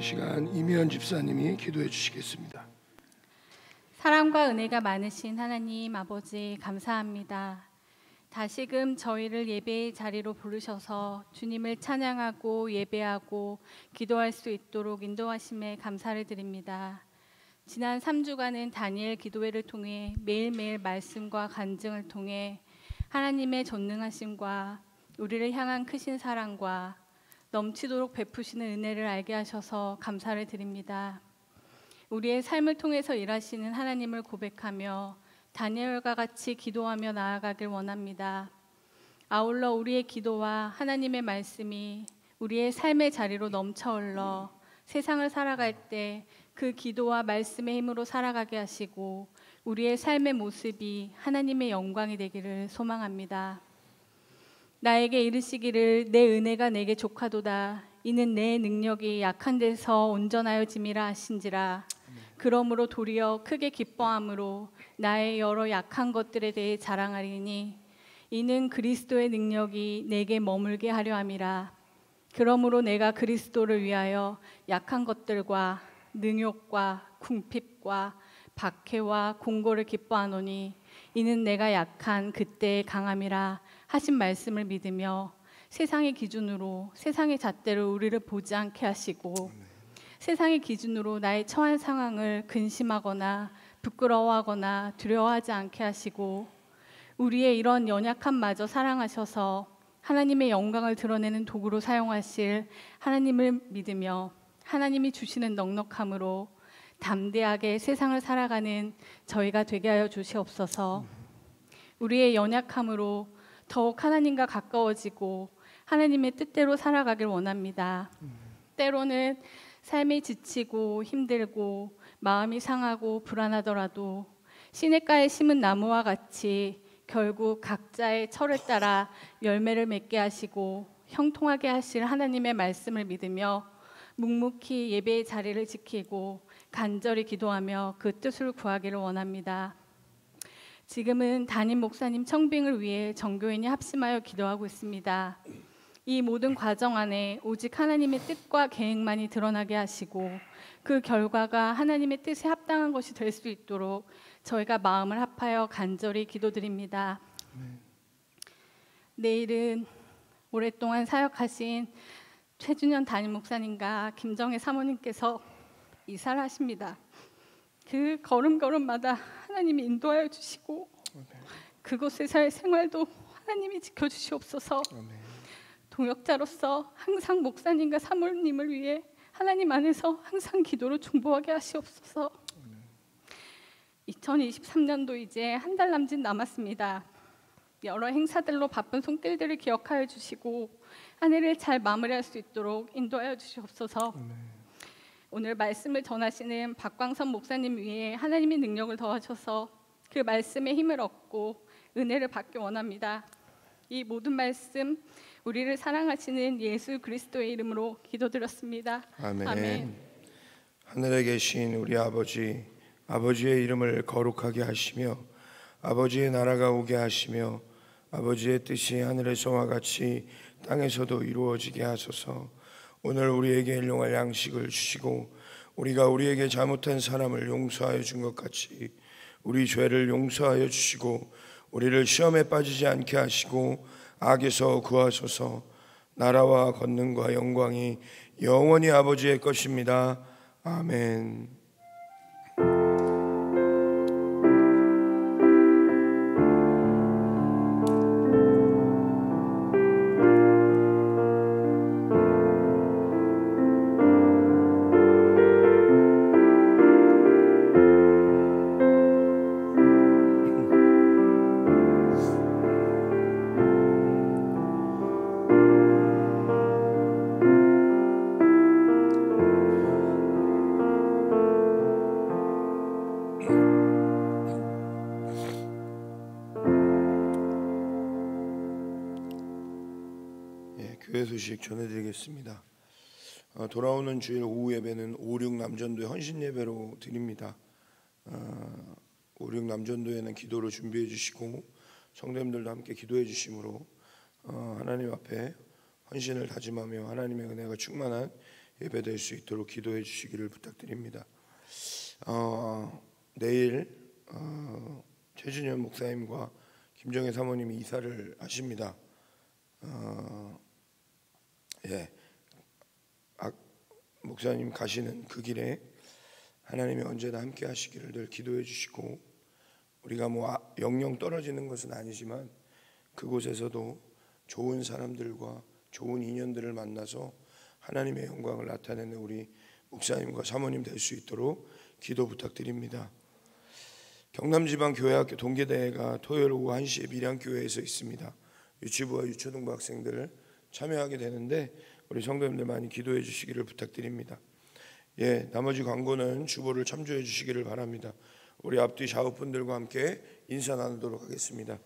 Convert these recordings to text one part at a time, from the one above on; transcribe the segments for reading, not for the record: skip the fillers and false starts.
시간 이미연 집사님이 기도해 주시겠습니다. 사랑과 은혜가 많으신 하나님 아버지 감사합니다. 다시금 저희를 예배의 자리로 부르셔서 주님을 찬양하고 예배하고 기도할 수 있도록 인도하심에 감사를 드립니다. 지난 3주간은 다니엘 기도회를 통해 매일매일 말씀과 간증을 통해 하나님의 전능하심과 우리를 향한 크신 사랑과 넘치도록 베푸시는 은혜를 알게 하셔서 감사를 드립니다. 우리의 삶을 통해서 일하시는 하나님을 고백하며 다니엘과 같이 기도하며 나아가길 원합니다. 아울러 우리의 기도와 하나님의 말씀이 우리의 삶의 자리로 넘쳐 흘러 세상을 살아갈 때 그 기도와 말씀의 힘으로 살아가게 하시고 우리의 삶의 모습이 하나님의 영광이 되기를 소망합니다. 나에게 이르시기를 내 은혜가 내게 족하도다. 이는 내 능력이 약한 데서 온전하여짐이라 하신지라. 그러므로 도리어 크게 기뻐함으로 나의 여러 약한 것들에 대해 자랑하리니 이는 그리스도의 능력이 내게 머물게 하려 함이라. 그러므로 내가 그리스도를 위하여 약한 것들과 능욕과 궁핍과 박해와 공고를 기뻐하노니 이는 내가 약한 그때의 강함이라 하신 말씀을 믿으며 세상의 기준으로 세상의 잣대로 우리를 보지 않게 하시고 세상의 기준으로 나의 처한 상황을 근심하거나 부끄러워하거나 두려워하지 않게 하시고 우리의 이런 연약함마저 사랑하셔서 하나님의 영광을 드러내는 도구로 사용하실 하나님을 믿으며 하나님이 주시는 넉넉함으로 담대하게 세상을 살아가는 저희가 되게 하여 주시옵소서. 우리의 연약함으로 더욱 하나님과 가까워지고 하나님의 뜻대로 살아가길 원합니다. 때로는 삶이 지치고 힘들고 마음이 상하고 불안하더라도 시냇가에 심은 나무와 같이 결국 각자의 철을 따라 열매를 맺게 하시고 형통하게 하실 하나님의 말씀을 믿으며 묵묵히 예배의 자리를 지키고 간절히 기도하며 그 뜻을 구하기를 원합니다. 지금은 담임 목사님 청빙을 위해 정교인이 합심하여 기도하고 있습니다. 이 모든 과정 안에 오직 하나님의 뜻과 계획만이 드러나게 하시고 그 결과가 하나님의 뜻에 합당한 것이 될 수 있도록 저희가 마음을 합하여 간절히 기도드립니다. 내일은 오랫동안 사역하신 최준현 담임 목사님과 김정혜 사모님께서 이사를 하십니다. 그 걸음걸음마다 하나님이 인도하여 주시고 그곳에서의 생활도 하나님이 지켜주시옵소서. 동역자로서 항상 목사님과 사모님을 위해 하나님 안에서 항상 기도로 중보하게 하시옵소서. 2023년도 이제 한 달 남짓 남았습니다. 여러 행사들로 바쁜 손길들을 기억하여 주시고 한 해를 잘 마무리할 수 있도록 인도하여 주시옵소서. 오늘 말씀을 전하시는 박광선 목사님 위에 하나님의 능력을 더하셔서 그 말씀의 힘을 얻고 은혜를 받기 원합니다. 이 모든 말씀 우리를 사랑하시는 예수 그리스도의 이름으로 기도드렸습니다. 아멘. 아멘. 하늘에 계신 우리 아버지, 아버지의 이름을 거룩하게 하시며 아버지의 나라가 오게 하시며 아버지의 뜻이 하늘에서와 같이 땅에서도 이루어지게 하소서. 오늘 우리에게 일용할 양식을 주시고 우리가 우리에게 잘못한 사람을 용서하여 준 것 같이 우리 죄를 용서하여 주시고 우리를 시험에 빠지지 않게 하시고 악에서 구하소서. 나라와 권능과 영광이 영원히 아버지의 것입니다. 아멘. 교회 소식 전해드리겠습니다. 돌아오는 주일 오후 예배는 5.6 남전도의 헌신 예배로 드립니다. 5.6 남전도에는 기도로 준비해 주시고 성도님들도 함께 기도해 주심으로 하나님 앞에 헌신을 다짐하며 하나님의 은혜가 충만한 예배될 수 있도록 기도해 주시기를 부탁드립니다. 내일 최준현 목사님과 김정혜 사모님이 이사를 하십니다. 목사님 가시는 그 길에 하나님이 언제나 함께 하시기를 늘 기도해 주시고, 우리가 영영 떨어지는 것은 아니지만 그곳에서도 좋은 사람들과 좋은 인연들을 만나서 하나님의 영광을 나타내는 우리 목사님과 사모님 될 수 있도록 기도 부탁드립니다. 경남지방교회학교 동계대회가 토요일 오후 1시에 밀양교회에서 있습니다. 유치부와 유초등부 학생들 참여하게 되는데 우리 성도님들 많이 기도해 주시기를 부탁드립니다. 나머지 광고는 주보를 참조해 주시기를 바랍니다. 우리 앞뒤 좌우분들과 함께 인사 나누도록 하겠습니다.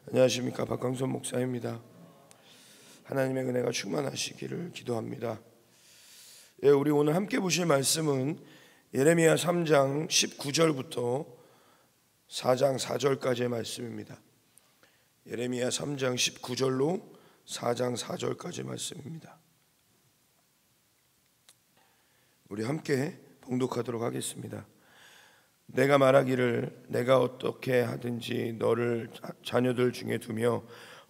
안녕하십니까, 박광선 목사입니다. 하나님의 은혜가 충만하시기를 기도합니다. 우리 오늘 함께 보실 말씀은 예레미야 3장 19절부터 4장 4절까지의 말씀입니다. 예레미야 3장 19절로 4장 4절까지의 말씀입니다. 우리 함께 봉독하도록 하겠습니다. 내가 말하기를 내가 어떻게 하든지 너를 자녀들 중에 두며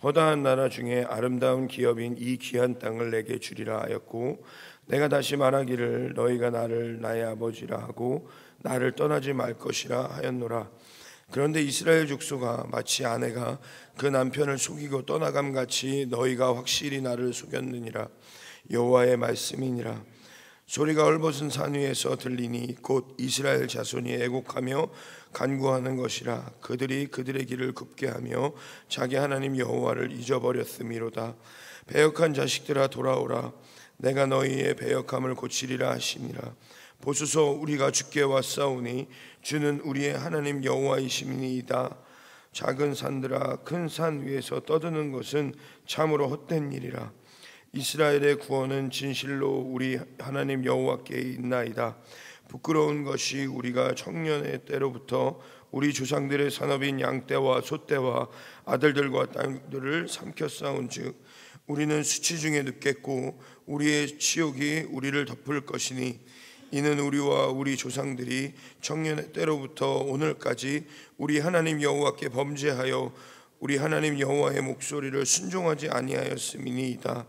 허다한 나라 중에 아름다운 기업인 이 귀한 땅을 내게 주리라 하였고, 내가 다시 말하기를 너희가 나를 나의 아버지라 하고 나를 떠나지 말 것이라 하였노라. 그런데 이스라엘 족속아, 마치 아내가 그 남편을 속이고 떠나감 같이 너희가 확실히 나를 속였느니라. 여호와의 말씀이니라. 소리가 헐벗은 산 위에서 들리니 곧 이스라엘 자손이 애곡하며 간구하는 것이라. 그들이 그들의 길을 굽게 하며 자기 하나님 여호와를 잊어버렸음이로다. 배역한 자식들아 돌아오라. 내가 너희의 배역함을 고치리라 하시니라. 보소서, 우리가 주께 왔사오니 주는 우리의 하나님 여호와이시니이다. 작은 산들아, 큰 산 위에서 떠드는 것은 참으로 헛된 일이라. 이스라엘의 구원은 진실로 우리 하나님 여호와께 있나이다. 부끄러운 것이 우리가 청년의 때로부터 우리 조상들의 산업인 양떼와 소떼와 아들들과 딸들을 삼켰사온즉 우리는 수치 중에 눕겠고 우리의 치욕이 우리를 덮을 것이니, 이는 우리와 우리 조상들이 청년의 때로부터 오늘까지 우리 하나님 여호와께 범죄하여 우리 하나님 여호와의 목소리를 순종하지 아니하였음이니이다.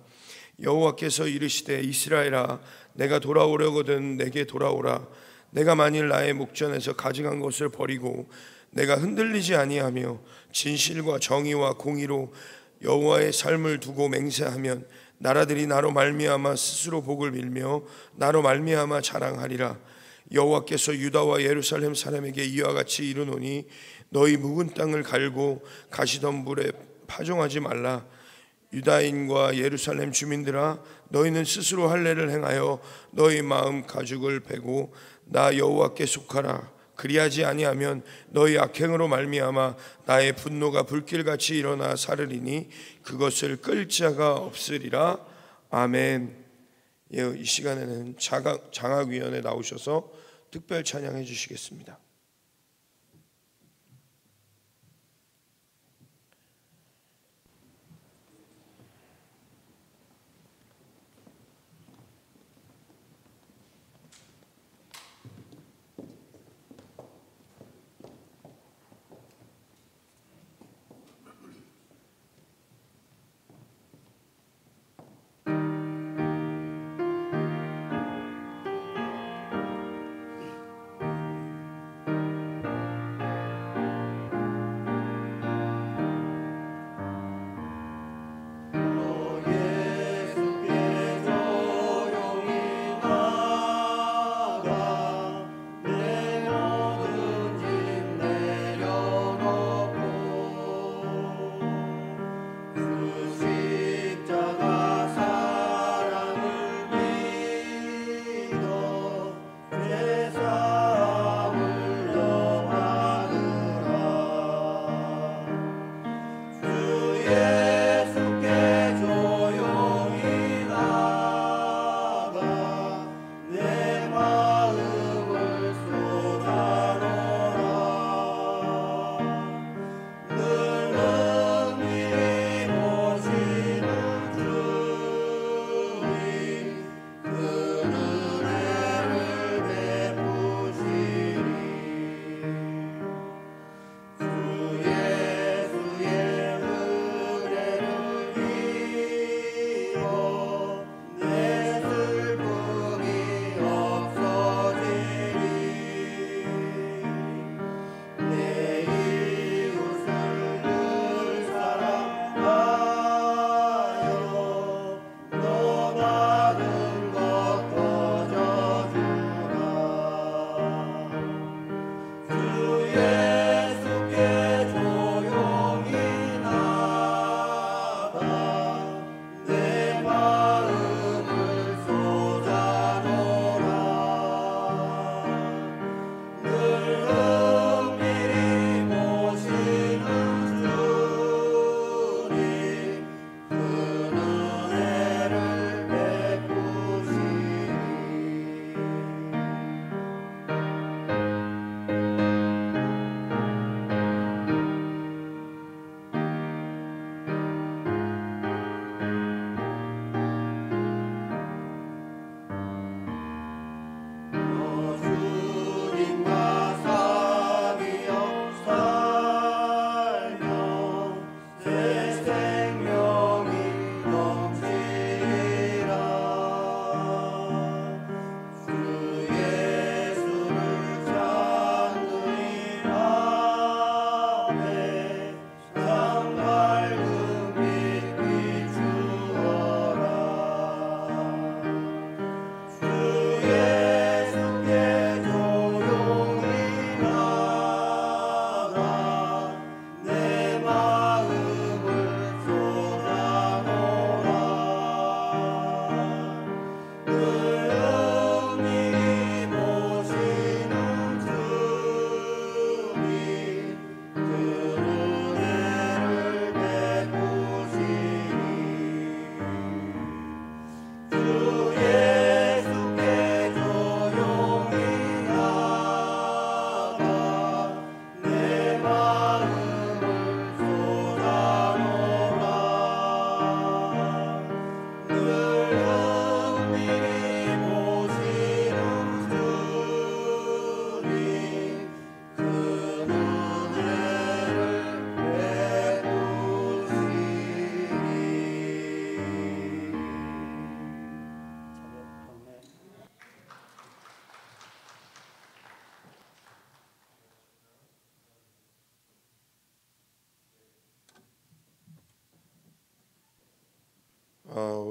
여호와께서 이르시되 이스라엘아, 내가 돌아오려거든 내게 돌아오라. 내가 만일 나의 목전에서 가증한 것을 버리고 내가 흔들리지 아니하며 진실과 정의와 공의로 여호와의 삶을 두고 맹세하면 나라들이 나로 말미암아 스스로 복을 빌며 나로 말미암아 자랑하리라. 여호와께서 유다와 예루살렘 사람에게 이와 같이 이르노니 너희 묵은 땅을 갈고 가시덤불에 파종하지 말라. 유다인과 예루살렘 주민들아, 너희는 스스로 할례를 행하여 너희 마음 가죽을 베고 나 여호와께 속하라. 그리하지 아니하면 너희 악행으로 말미암아 나의 분노가 불길같이 일어나 사르리니 그것을 끌 자가 없으리라. 아멘. 이 시간에는 장학위원회 나오셔서 특별 찬양해 주시겠습니다.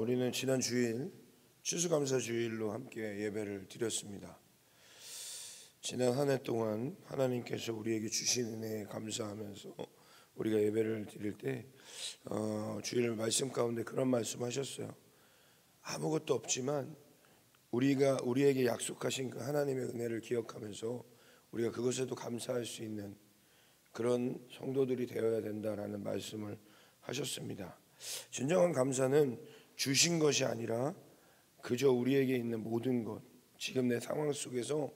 우리는 지난 주일 추수감사 주일로 함께 예배를 드렸습니다. 지난 한 해 동안 하나님께서 우리에게 주신 은혜에 감사하면서 우리가 예배를 드릴 때 주일 말씀 가운데 그런 말씀하셨어요. 아무것도 없지만 우리에게 약속하신 그 하나님의 은혜를 기억하면서 우리가 그것에도 감사할 수 있는 그런 성도들이 되어야 된다라는 말씀을 하셨습니다. 진정한 감사는 주신 것이 아니라 그저 우리에게 있는 모든 것, 지금 내 상황 속에서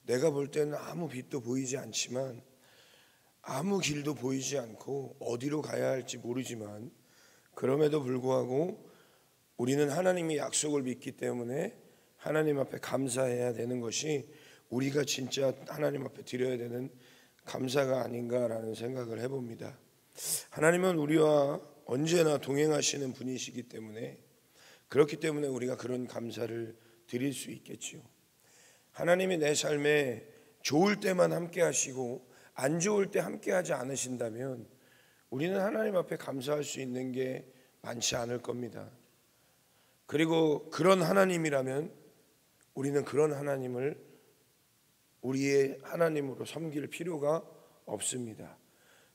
내가 볼 때는 아무 빛도 보이지 않지만, 아무 길도 보이지 않고 어디로 가야 할지 모르지만, 그럼에도 불구하고 우리는 하나님의 약속을 믿기 때문에 하나님 앞에 감사해야 되는 것이 우리가 진짜 하나님 앞에 드려야 되는 감사가 아닌가라는 생각을 해봅니다. 하나님은 우리와 언제나 동행하시는 분이시기 때문에, 그렇기 때문에 우리가 그런 감사를 드릴 수 있겠지요. 하나님이 내 삶에 좋을 때만 함께 하시고 안 좋을 때 함께 하지 않으신다면 우리는 하나님 앞에 감사할 수 있는 게 많지 않을 겁니다. 그리고 그런 하나님이라면 우리는 그런 하나님을 우리의 하나님으로 섬길 필요가 없습니다.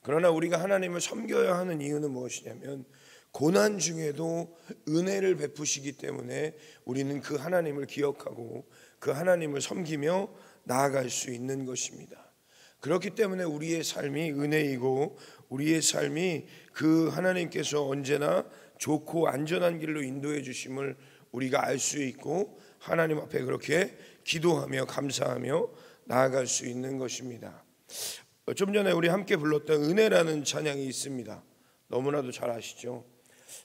그러나 우리가 하나님을 섬겨야 하는 이유는 무엇이냐면, 고난 중에도 은혜를 베푸시기 때문에 우리는 그 하나님을 기억하고 그 하나님을 섬기며 나아갈 수 있는 것입니다. 그렇기 때문에 우리의 삶이 은혜이고 우리의 삶이 그 하나님께서 언제나 좋고 안전한 길로 인도해 주심을 우리가 알 수 있고 하나님 앞에 그렇게 기도하며 감사하며 나아갈 수 있는 것입니다. 좀 전에 우리 함께 불렀던 은혜라는 찬양이 있습니다. 너무나도 잘 아시죠?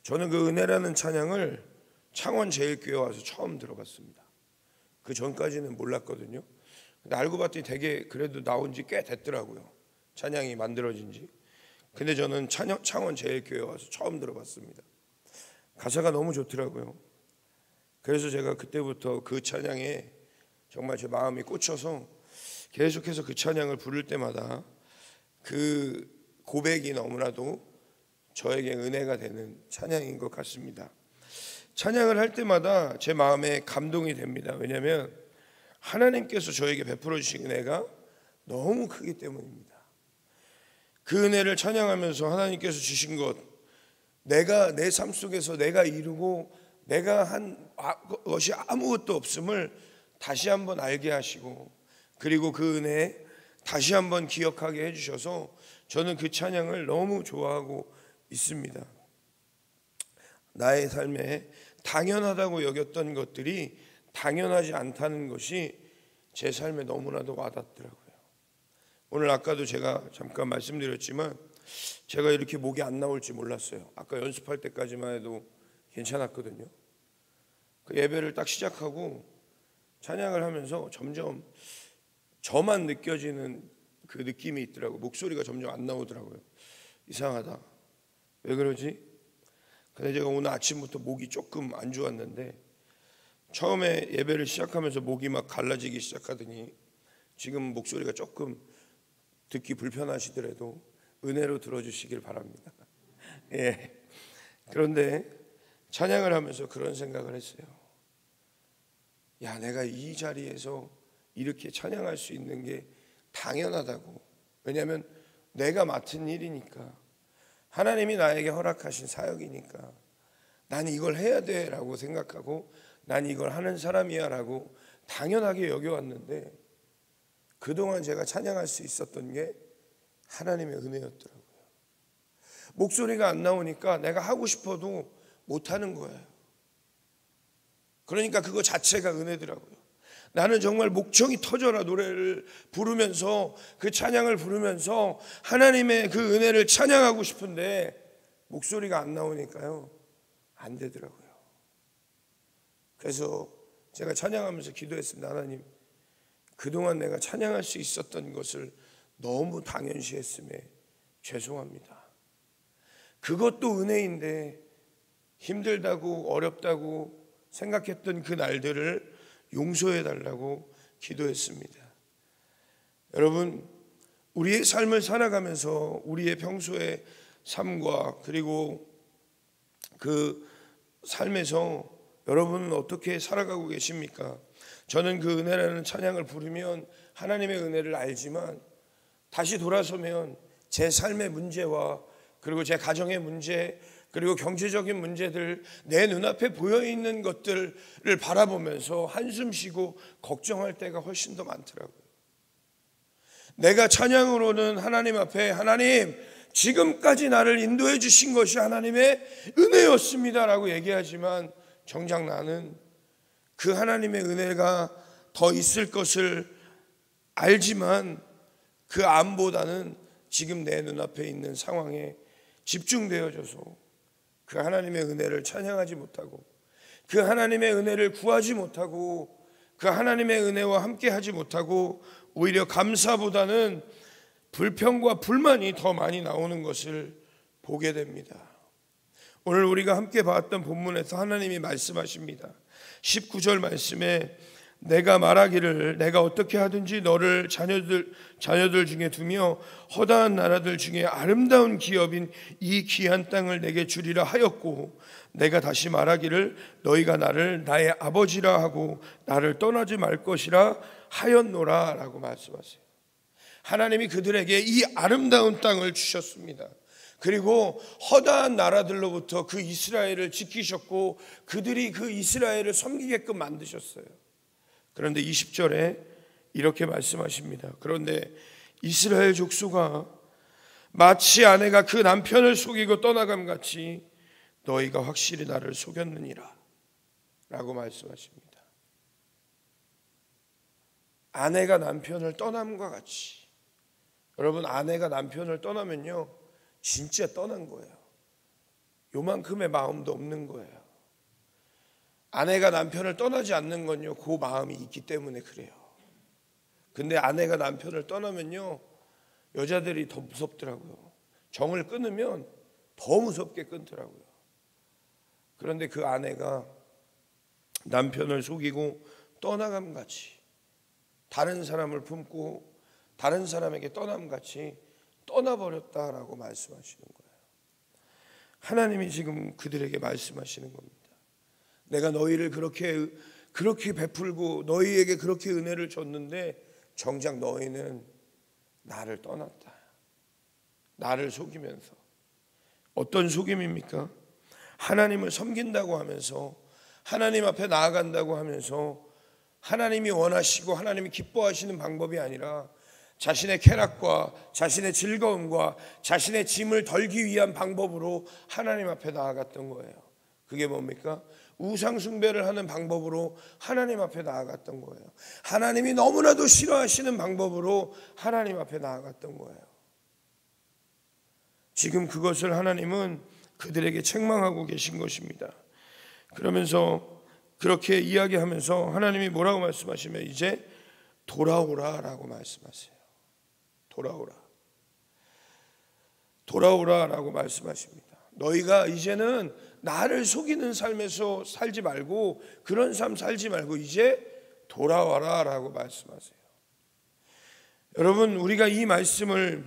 저는 그 은혜라는 찬양을 창원제일교회 와서 처음 들어봤습니다. 그 전까지는 몰랐거든요. 근데 알고 봤더니 되게 그래도 나온 지 꽤 됐더라고요. 찬양이 만들어진 지. 근데 저는 창원제일교회 와서 처음 들어봤습니다. 가사가 너무 좋더라고요. 그래서 제가 그때부터 그 찬양에 정말 제 마음이 꽂혀서 계속해서 그 찬양을 부를 때마다 그 고백이 너무나도 저에게 은혜가 되는 찬양인 것 같습니다. 찬양을 할 때마다 제 마음에 감동이 됩니다. 왜냐하면 하나님께서 저에게 베풀어 주신 은혜가 너무 크기 때문입니다. 그 은혜를 찬양하면서 하나님께서 주신 것, 내가 내 삶 속에서 내가 이루고 내가 한 것이 아무것도 없음을 다시 한번 알게 하시고, 그리고 그 은혜 다시 한번 기억하게 해주셔서 저는 그 찬양을 너무 좋아하고 있습니다. 나의 삶에 당연하다고 여겼던 것들이 당연하지 않다는 것이 제 삶에 너무나도 와닿더라고요. 오늘 아까도 제가 잠깐 말씀드렸지만 제가 이렇게 목이 안 나올지 몰랐어요. 아까 연습할 때까지만 해도 괜찮았거든요. 그 예배를 딱 시작하고 찬양을 하면서 점점 저만 느껴지는 그 느낌이 있더라고요. 목소리가 점점 안 나오더라고요. 이상하다. 왜 그러지? 근데 제가 오늘 아침부터 목이 조금 안 좋았는데 처음에 예배를 시작하면서 목이 막 갈라지기 시작하더니 지금 목소리가 조금 듣기 불편하시더라도 은혜로 들어주시길 바랍니다. 예. 그런데 찬양을 하면서 그런 생각을 했어요. 야, 내가 이 자리에서 이렇게 찬양할 수 있는 게 당연하다고. 왜냐하면 내가 맡은 일이니까, 하나님이 나에게 허락하신 사역이니까 난 이걸 해야 돼 라고 생각하고 난 이걸 하는 사람이야 라고 당연하게 여겨왔는데, 그동안 제가 찬양할 수 있었던 게 하나님의 은혜였더라고요. 목소리가 안 나오니까 내가 하고 싶어도 못하는 거예요. 그러니까 그거 자체가 은혜더라고요. 나는 정말 목청이 터져라 노래를 부르면서, 그 찬양을 부르면서 하나님의 그 은혜를 찬양하고 싶은데 목소리가 안 나오니까요, 안 되더라고요. 그래서 제가 찬양하면서 기도했습니다. 하나님, 그동안 내가 찬양할 수 있었던 것을 너무 당연시했음에 죄송합니다. 그것도 은혜인데 힘들다고 어렵다고 생각했던 그 날들을 용서해 달라고 기도했습니다. 여러분, 우리의 삶을 살아가면서 우리의 평소의 삶과 그리고 그 삶에서 여러분은 어떻게 살아가고 계십니까? 저는 그 은혜라는 찬양을 부르면 하나님의 은혜를 알지만 다시 돌아서면 제 삶의 문제와 그리고 제 가정의 문제 그리고 경제적인 문제들 내 눈앞에 보여있는 것들을 바라보면서 한숨 쉬고 걱정할 때가 훨씬 더 많더라고요. 내가 찬양으로는 하나님 앞에 하나님 지금까지 나를 인도해 주신 것이 하나님의 은혜였습니다 라고 얘기하지만 정작 나는 그 하나님의 은혜가 더 있을 것을 알지만 그 암보다는 지금 내 눈앞에 있는 상황에 집중되어져서 그 하나님의 은혜를 찬양하지 못하고 그 하나님의 은혜를 구하지 못하고 그 하나님의 은혜와 함께 하지 못하고 오히려 감사보다는 불평과 불만이 더 많이 나오는 것을 보게 됩니다. 오늘 우리가 함께 봤던 본문에서 하나님이 말씀하십니다. 19절 말씀에 내가 말하기를 내가 어떻게 하든지 너를 자녀들 중에 두며 허다한 나라들 중에 아름다운 기업인 이 귀한 땅을 내게 주리라 하였고 내가 다시 말하기를 너희가 나를 나의 아버지라 하고 나를 떠나지 말 것이라 하였노라 라고 말씀하세요. 하나님이 그들에게 이 아름다운 땅을 주셨습니다. 그리고 허다한 나라들로부터 그 이스라엘을 지키셨고 그들이 그 이스라엘을 섬기게끔 만드셨어요. 그런데 20절에 이렇게 말씀하십니다. 그런데 이스라엘 족속아 마치 아내가 그 남편을 속이고 떠나감 같이 너희가 확실히 나를 속였느니라 라고 말씀하십니다. 아내가 남편을 떠남과 같이, 여러분 아내가 남편을 떠나면요 진짜 떠난 거예요. 요만큼의 마음도 없는 거예요. 아내가 남편을 떠나지 않는 건요 그 마음이 있기 때문에 그래요. 근데 아내가 남편을 떠나면요 여자들이 더 무섭더라고요. 정을 끊으면 더 무섭게 끊더라고요. 그런데 그 아내가 남편을 속이고 떠나감같이 다른 사람을 품고 다른 사람에게 떠남같이 떠나버렸다라고 말씀하시는 거예요. 하나님이 지금 그들에게 말씀하시는 겁니다. 내가 너희를 그렇게 베풀고 너희에게 그렇게 은혜를 줬는데 정작 너희는 나를 떠났다. 나를 속이면서. 어떤 속임입니까? 하나님을 섬긴다고 하면서 하나님 앞에 나아간다고 하면서 하나님이 원하시고 하나님이 기뻐하시는 방법이 아니라 자신의 쾌락과 자신의 즐거움과 자신의 짐을 덜기 위한 방법으로 하나님 앞에 나아갔던 거예요. 그게 뭡니까? 우상 숭배를 하는 방법으로 하나님 앞에 나아갔던 거예요. 하나님이 너무나도 싫어하시는 방법으로 하나님 앞에 나아갔던 거예요. 지금 그것을 하나님은 그들에게 책망하고 계신 것입니다. 그러면서 그렇게 이야기하면서 하나님이 뭐라고 말씀하시면 이제 돌아오라라고 말씀하세요. 돌아오라라고 말씀하십니다. 너희가 이제는 나를 속이는 삶에서 살지 말고 그런 삶 살지 말고 이제 돌아와라라고 말씀하세요. 여러분 우리가 이 말씀을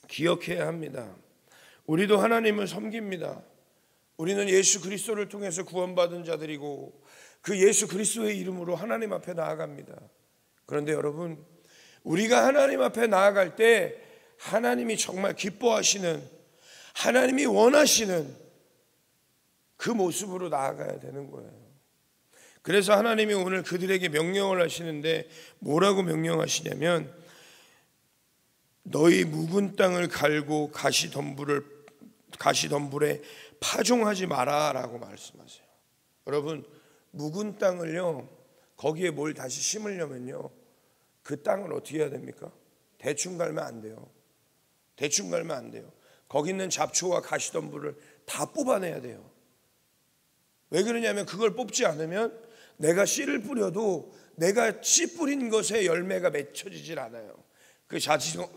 기억해야 합니다. 우리도 하나님을 섬깁니다. 우리는 예수 그리스도를 통해서 구원받은 자들이고 그 예수 그리스도의 이름으로 하나님 앞에 나아갑니다. 그런데 여러분 우리가 하나님 앞에 나아갈 때 하나님이 정말 기뻐하시는 하나님이 원하시는 그 모습으로 나아가야 되는 거예요. 그래서 하나님이 오늘 그들에게 명령을 하시는데 뭐라고 명령하시냐면 너희 묵은 땅을 갈고 가시덤불에 파종하지 마라라고 말씀하세요. 여러분 묵은 땅을요 거기에 뭘 다시 심으려면요 그 땅을 어떻게 해야 됩니까? 대충 갈면 안 돼요. 대충 갈면 안 돼요. 거기 있는 잡초와 가시덤불을 다 뽑아내야 돼요. 왜 그러냐면 그걸 뽑지 않으면 내가 씨를 뿌려도 내가 씨 뿌린 것에 열매가 맺혀지질 않아요. 그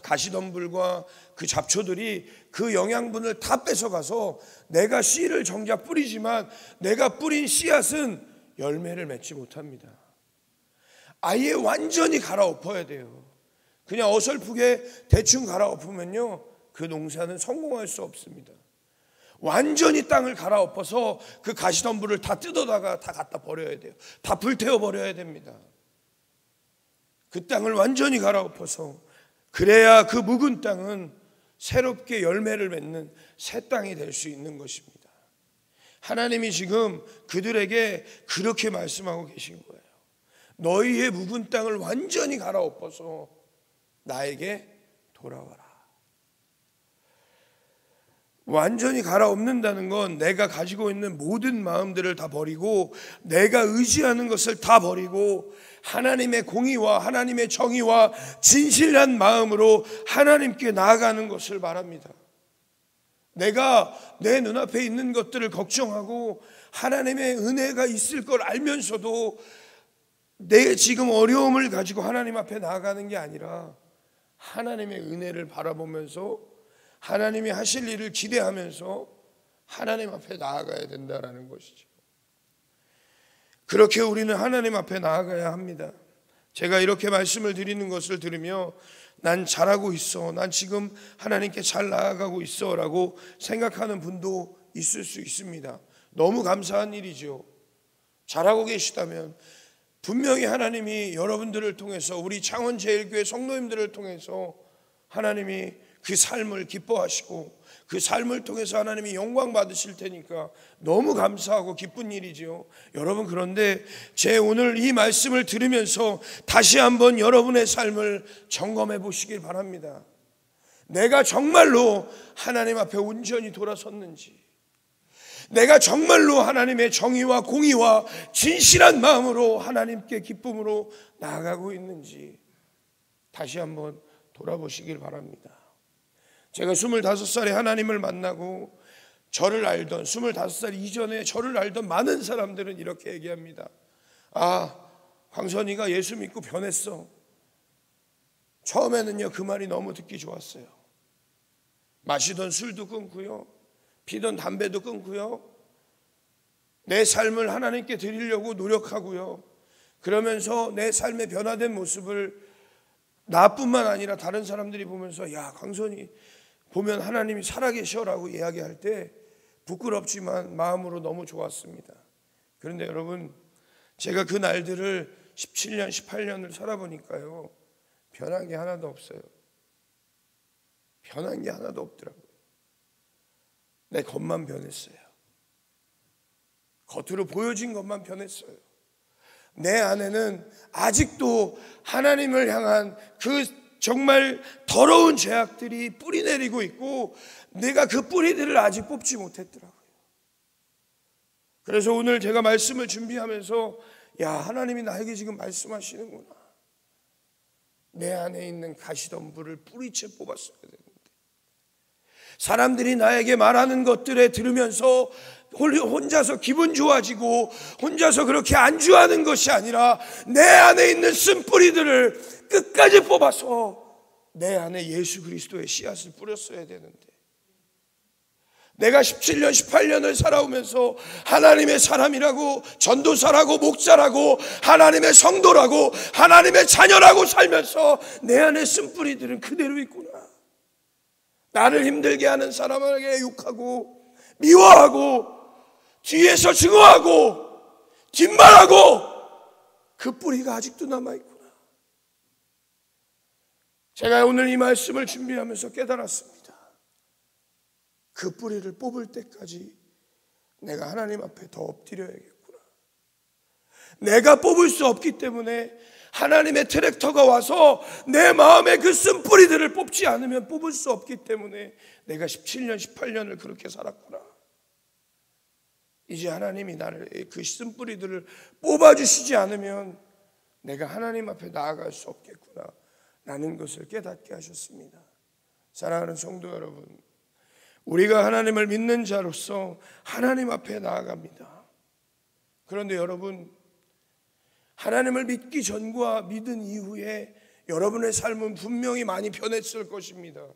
가시덤불과 그 잡초들이 그 영양분을 다 뺏어가서 내가 씨를 정작 뿌리지만 내가 뿌린 씨앗은 열매를 맺지 못합니다. 아예 완전히 갈아엎어야 돼요. 그냥 어설프게 대충 갈아엎으면요 그 농사는 성공할 수 없습니다. 완전히 땅을 갈아엎어서 그 가시덤불을 다 뜯어다가 다 갖다 버려야 돼요. 다 불태워 버려야 됩니다. 그 땅을 완전히 갈아엎어서, 그래야 그 묵은 땅은 새롭게 열매를 맺는 새 땅이 될 수 있는 것입니다. 하나님이 지금 그들에게 그렇게 말씀하고 계신 거예요. 너희의 묵은 땅을 완전히 갈아엎어서 나에게 돌아와라. 완전히 갈아엎는다는 건 내가 가지고 있는 모든 마음들을 다 버리고, 내가 의지하는 것을 다 버리고, 하나님의 공의와 하나님의 정의와 진실한 마음으로 하나님께 나아가는 것을 말합니다. 내가 내 눈앞에 있는 것들을 걱정하고 하나님의 은혜가 있을 걸 알면서도 내 지금 어려움을 가지고 하나님 앞에 나아가는 게 아니라, 하나님의 은혜를 바라보면서 하나님이 하실 일을 기대하면서 하나님 앞에 나아가야 된다라는 것이죠. 그렇게 우리는 하나님 앞에 나아가야 합니다. 제가 이렇게 말씀을 드리는 것을 들으며 난 잘하고 있어, 난 지금 하나님께 잘 나아가고 있어 라고 생각하는 분도 있을 수 있습니다. 너무 감사한 일이죠. 잘하고 계시다면 분명히 하나님이 여러분들을 통해서, 우리 창원제일교회 성도님들을 통해서 하나님이 그 삶을 기뻐하시고 그 삶을 통해서 하나님이 영광 받으실 테니까 너무 감사하고 기쁜 일이죠. 여러분, 그런데 제 오늘 이 말씀을 들으면서 다시 한번 여러분의 삶을 점검해 보시길 바랍니다. 내가 정말로 하나님 앞에 온전히 돌아섰는지, 내가 정말로 하나님의 정의와 공의와 진실한 마음으로 하나님께 기쁨으로 나아가고 있는지 다시 한번 돌아보시길 바랍니다. 제가 25살에 하나님을 만나고 저를 알던, 25살 이전에 저를 알던 많은 사람들은 이렇게 얘기합니다. 아, 황선이가 예수 믿고 변했어. 처음에는요, 그 말이 너무 듣기 좋았어요. 마시던 술도 끊고요, 피던 담배도 끊고요, 내 삶을 하나님께 드리려고 노력하고요, 그러면서 내 삶의 변화된 모습을 나뿐만 아니라 다른 사람들이 보면서, 야, 광선이 보면 하나님이 살아계셔라고 이야기할 때 부끄럽지만 마음으로 너무 좋았습니다. 그런데 여러분, 제가 그 날들을 17년, 18년을 살아보니까요, 변한 게 하나도 없어요. 변한 게 하나도 없더라고요. 내 겉만 변했어요. 겉으로 보여진 것만 변했어요. 내 안에는 아직도 하나님을 향한 그 정말 더러운 죄악들이 뿌리 내리고 있고, 내가 그 뿌리들을 아직 뽑지 못했더라고요. 그래서 오늘 제가 말씀을 준비하면서, 야, 하나님이 나에게 지금 말씀하시는구나. 내 안에 있는 가시덤불을 뿌리채 뽑았어야 되는데, 사람들이 나에게 말하는 것들에 들으면서 혼자서 기분 좋아지고 혼자서 그렇게 안주하는 것이 아니라, 내 안에 있는 쓴뿌리들을 끝까지 뽑아서 내 안에 예수 그리스도의 씨앗을 뿌렸어야 되는데, 내가 17년, 18년을 살아오면서 하나님의 사람이라고, 전도사라고, 목사라고, 하나님의 성도라고, 하나님의 자녀라고 살면서 내 안에 쓴뿌리들은 그대로 있구나. 나를 힘들게 하는 사람에게 욕하고 미워하고 뒤에서 증오하고 뒷말하고, 그 뿌리가 아직도 남아있구나. 제가 오늘 이 말씀을 준비하면서 깨달았습니다. 그 뿌리를 뽑을 때까지 내가 하나님 앞에 더 엎드려야겠구나. 내가 뽑을 수 없기 때문에 하나님의 트랙터가 와서 내 마음에 그 쓴뿌리들을 뽑지 않으면 뽑을 수 없기 때문에 내가 17년, 18년을 그렇게 살았구나. 이제 하나님이 나를 그 쓴뿌리들을 뽑아주시지 않으면 내가 하나님 앞에 나아갈 수 없겠구나 라는 것을 깨닫게 하셨습니다. 사랑하는 성도 여러분, 우리가 하나님을 믿는 자로서 하나님 앞에 나아갑니다. 그런데 여러분, 하나님을 믿기 전과 믿은 이후에 여러분의 삶은 분명히 많이 변했을 것입니다.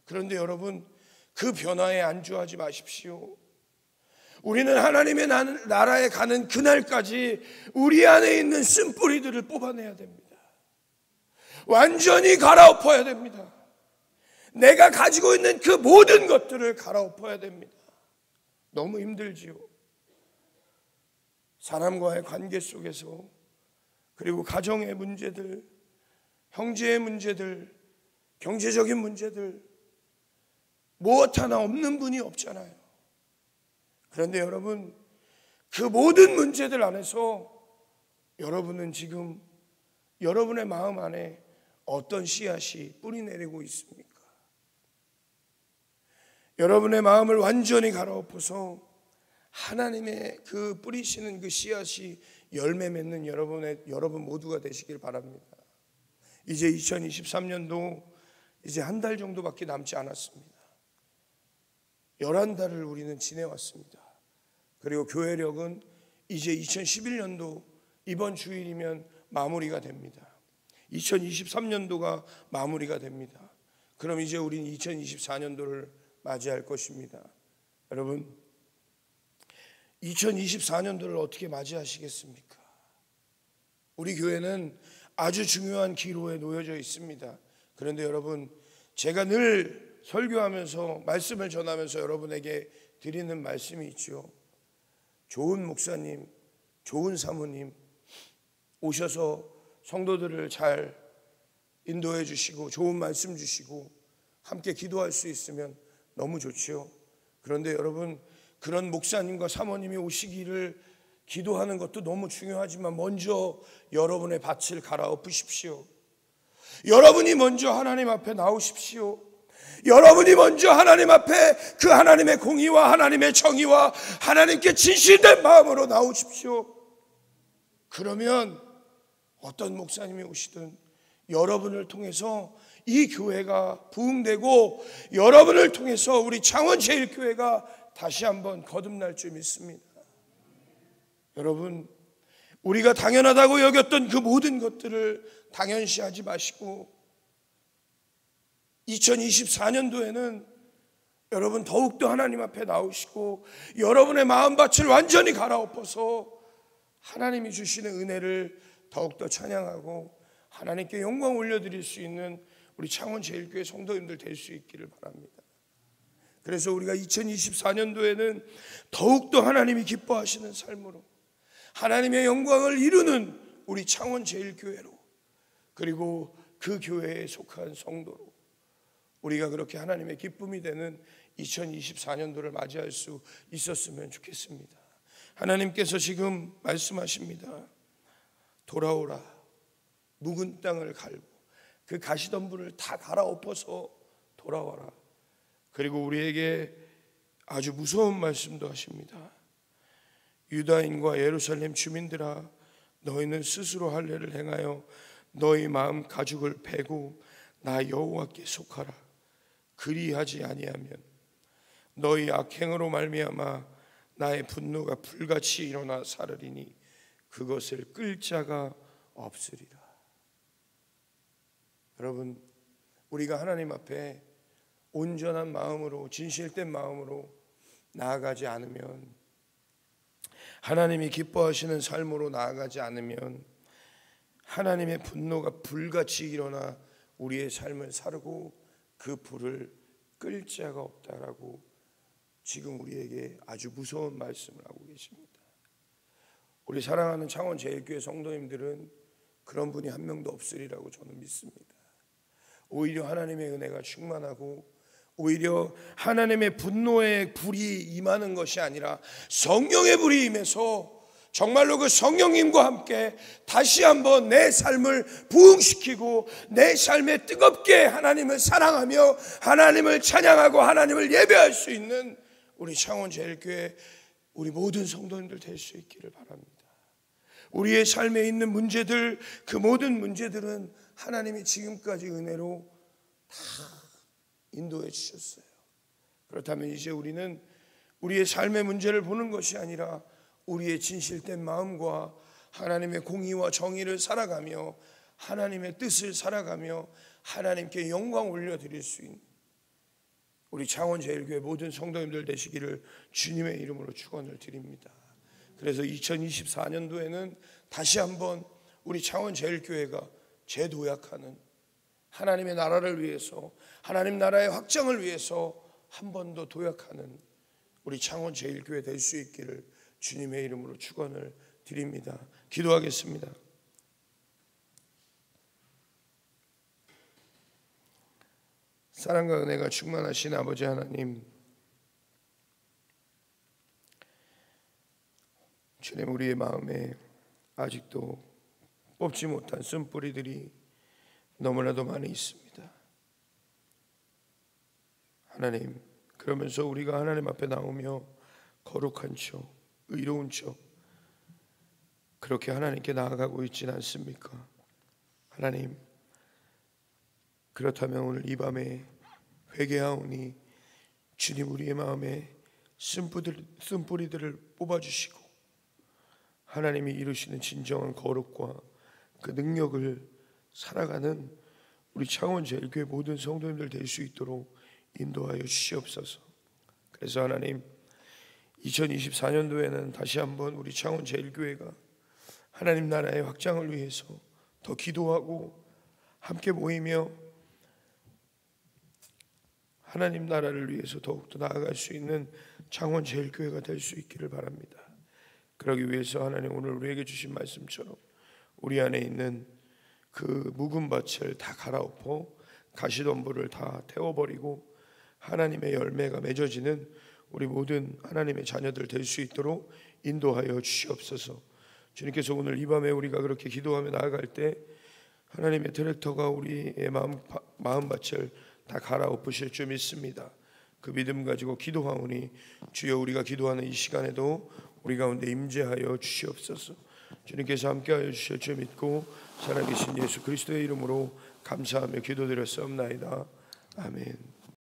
그런데 여러분, 그 변화에 안주하지 마십시오. 우리는 하나님의 나라에 가는 그날까지 우리 안에 있는 쓴뿌리들을 뽑아내야 됩니다. 완전히 갈아엎어야 됩니다. 내가 가지고 있는 그 모든 것들을 갈아엎어야 됩니다. 너무 힘들지요. 사람과의 관계 속에서, 그리고 가정의 문제들, 형제의 문제들, 경제적인 문제들, 무엇 하나 없는 분이 없잖아요. 그런데 여러분, 그 모든 문제들 안에서 여러분은 지금 여러분의 마음 안에 어떤 씨앗이 뿌리 내리고 있습니까? 여러분의 마음을 완전히 갈아엎어서 하나님의 그 뿌리시는 그 씨앗이 열매 맺는 여러분 모두가 되시길 바랍니다. 이제 2023년도 이제 한 달 정도밖에 남지 않았습니다. 11달을 우리는 지내왔습니다. 그리고 교회력은 이제 2011년도 이번 주일이면 마무리가 됩니다. 2023년도가 마무리가 됩니다. 그럼 이제 우리는 2024년도를 맞이할 것입니다. 여러분, 2024년도를 어떻게 맞이하시겠습니까? 우리 교회는 아주 중요한 기로에 놓여져 있습니다. 그런데 여러분, 제가 늘 설교하면서 말씀을 전하면서 여러분에게 드리는 말씀이 있죠. 좋은 목사님, 좋은 사모님 오셔서 성도들을 잘 인도해 주시고 좋은 말씀 주시고 함께 기도할 수 있으면 너무 좋지요. 그런데 여러분, 그런 목사님과 사모님이 오시기를 기도하는 것도 너무 중요하지만 먼저 여러분의 밭을 갈아엎으십시오. 여러분이 먼저 하나님 앞에 나오십시오. 여러분이 먼저 하나님 앞에 그 하나님의 공의와 하나님의 정의와 하나님께 진실된 마음으로 나오십시오. 그러면 어떤 목사님이 오시든 여러분을 통해서 이 교회가 부흥되고 여러분을 통해서 우리 창원제일교회가 다시 한번 거듭날 줄 믿습니다. 여러분, 우리가 당연하다고 여겼던 그 모든 것들을 당연시하지 마시고 2024년도에는 여러분 더욱더 하나님 앞에 나오시고 여러분의 마음밭을 완전히 갈아엎어서 하나님이 주시는 은혜를 더욱더 찬양하고 하나님께 영광 올려드릴 수 있는 우리 창원제일교회 성도님들 될 수 있기를 바랍니다. 그래서 우리가 2024년도에는 더욱더 하나님이 기뻐하시는 삶으로 하나님의 영광을 이루는 우리 창원제일교회로, 그리고 그 교회에 속한 성도로 우리가 그렇게 하나님의 기쁨이 되는 2024년도를 맞이할 수 있었으면 좋겠습니다. 하나님께서 지금 말씀하십니다. 돌아오라. 묵은 땅을 갈고 그 가시덤불을 다 갈아엎어서 돌아와라. 그리고 우리에게 아주 무서운 말씀도 하십니다. 유다인과 예루살렘 주민들아, 너희는 스스로 할례를 행하여 너희 마음 가죽을 베고 나 여호와께 속하라. 그리하지 아니하면 너희 악행으로 말미암아 나의 분노가 불같이 일어나 사르리니 그것을 끌 자가 없으리라. 여러분, 우리가 하나님 앞에 온전한 마음으로 진실된 마음으로 나아가지 않으면, 하나님이 기뻐하시는 삶으로 나아가지 않으면 하나님의 분노가 불같이 일어나 우리의 삶을 사르고 그 불을 끌 자가 없다라고 지금 우리에게 아주 무서운 말씀을 하고 계십니다. 우리 사랑하는 창원제일교회 성도님들은 그런 분이 한 명도 없으리라고 저는 믿습니다. 오히려 하나님의 은혜가 충만하고 오히려 하나님의 분노의 불이 임하는 것이 아니라 성령의 불이 임해서 정말로 그 성령님과 함께 다시 한번 내 삶을 부흥시키고 내 삶에 뜨겁게 하나님을 사랑하며 하나님을 찬양하고 하나님을 예배할 수 있는 우리 창원제일교회 우리 모든 성도님들 될 수 있기를 바랍니다. 우리의 삶에 있는 문제들, 그 모든 문제들은 하나님이 지금까지 은혜로 다 인도해 주셨어요. 그렇다면 이제 우리는 우리의 삶의 문제를 보는 것이 아니라 우리의 진실된 마음과 하나님의 공의와 정의를 살아가며 하나님의 뜻을 살아가며 하나님께 영광 올려드릴 수 있는 우리 창원제일교회 모든 성도님들 되시기를 주님의 이름으로 축원을 드립니다. 그래서 2024년도에는 다시 한번 우리 창원제일교회가 재도약하는 하나님의 나라를 위해서, 하나님 나라의 확장을 위해서 한 번 더 도약하는 우리 창원 제1교회 될 수 있기를 주님의 이름으로 축원을 드립니다. 기도하겠습니다. 사랑과 은혜가 충만하신 아버지 하나님, 주님, 우리의 마음에 아직도 뽑지 못한 쓴뿌리들이 너무나도 많이 있습니다. 하나님, 그러면서 우리가 하나님 앞에 나오며 거룩한 척, 의로운 척 그렇게 하나님께 나아가고 있지는 않습니까? 하나님, 그렇다면 오늘 이 밤에 회개하오니 주님, 우리의 마음에 쓴뿌리들을 뽑아주시고 하나님이 이루시는 진정한 거룩과 그 능력을 살아가는 우리 창원 제1교회 모든 성도님들 될 수 있도록 인도하여 주시옵소서. 그래서 하나님, 2024년도에는 다시 한번 우리 창원 제1교회가 하나님 나라의 확장을 위해서 더 기도하고 함께 모이며 하나님 나라를 위해서 더욱더 나아갈 수 있는 창원 제1교회가 될 수 있기를 바랍니다. 그러기 위해서 하나님, 오늘 우리에게 주신 말씀처럼 우리 안에 있는 그 묵은 밭을 다 갈아엎어 가시덤불을 다 태워버리고 하나님의 열매가 맺어지는 우리 모든 하나님의 자녀들 될 수 있도록 인도하여 주시옵소서. 주님께서 오늘 이 밤에 우리가 그렇게 기도하며 나아갈 때 하나님의 디렉터가 우리의 마음밭을 다 갈아엎으실 줄 믿습니다. 그 믿음 가지고 기도하오니 주여, 우리가 기도하는 이 시간에도 우리 가운데 임재하여 주시옵소서. 주님께서 함께하여 주실 줄 믿고 살아계신 예수 그리스도의 이름으로 감사하며 기도드렸사옵나이다. 아멘.